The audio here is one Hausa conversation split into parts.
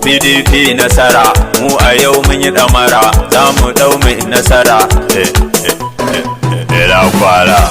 PDP nasara, mu a yau mun yi damara, za mu dau mai nasara. Ila kwara.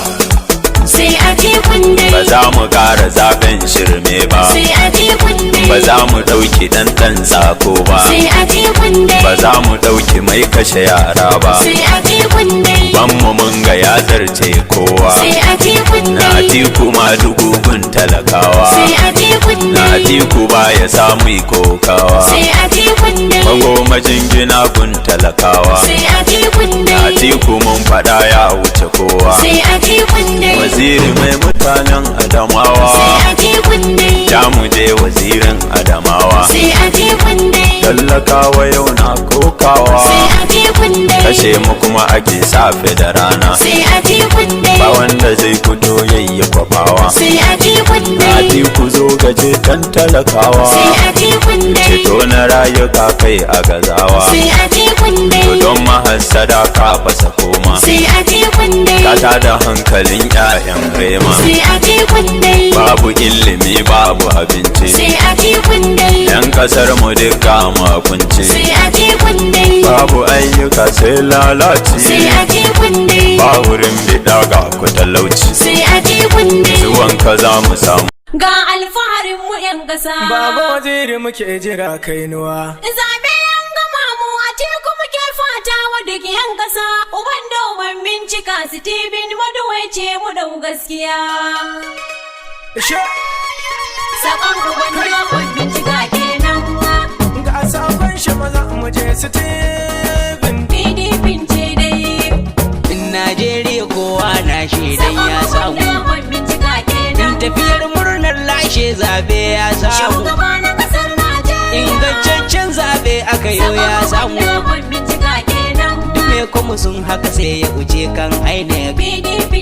Sai a ji kunne. Ba za mu kara zaben shirme ba. Sai a ji kunne. Ba za mu dauki ɗan sako ba. Sai a ji kunne. Ba za mu dauki mai kashe yara ba. Sai a ji kunne. Banmu mun ga ya zarce kowa. Sai a ji kunne. Na Atiku ma dugugun talakawa. Sai a ji kunne. Na Atiku ba ya samu kokawa. Sai a ji kunne. Magomajin gina gun talakawa. Sai a ji kunne. Na Atiku mun fada ya wuce kowa. Sai a ji kunne. Waziri mai mutanen Adamawa. Sai a ji kunne. Jamu je wazirin Adamawa. Sai a ji kunne. Talakawa yau na kokawa. Sai a ji kunne. Kashe mu kuma ake safe da rana. Sai a ji kunne. Ba wanda zai fito yayi kwabawa. Sai a ji kunne. Na Atiku zo gaje dan talakawa. Sai a ji kunne. Ceto na rayuka kai a gazawa. Sai a ji kunne. To don mahassada ka fasa koma. Sai a ji kunne. Ka da hankalin 'ya'yan rema. Sai a ji kunne. Babu ilimi babu abinci. Sai a ji kunne. 'Yan kasar mu duka makunci. Sai a ji kunne. Babu ayyuka sai lalaci. Sai a ji kunne. Ba wurin bida ga ku talauci. Sai a ji kunne. Zuwan ka za mu samu. Ga alfaharin mu 'yan ƙasa. Baba waziri muke jira kainuwa. Zabe an gama mu a teku muke fata wa duk 'yan ƙasa. Uban domin bincika Stephen Maduwai ce mu dau gaskiya. Sakon uban domin bincika kenan. Ga sakon shi maza mu je Stephen. PDP ce dai. In Najeriya kowa na shaidan ya samu. Sakon domin bincika kenan. Tafiyar murnar lashe zabe ya samu. Shugaba na ƙasar Najeriya. Ingantaccen zabe aka yau ya samu. Sakon domin bincika kenan. Dume kuma sun haka sai ya wuce kan INEC. PDP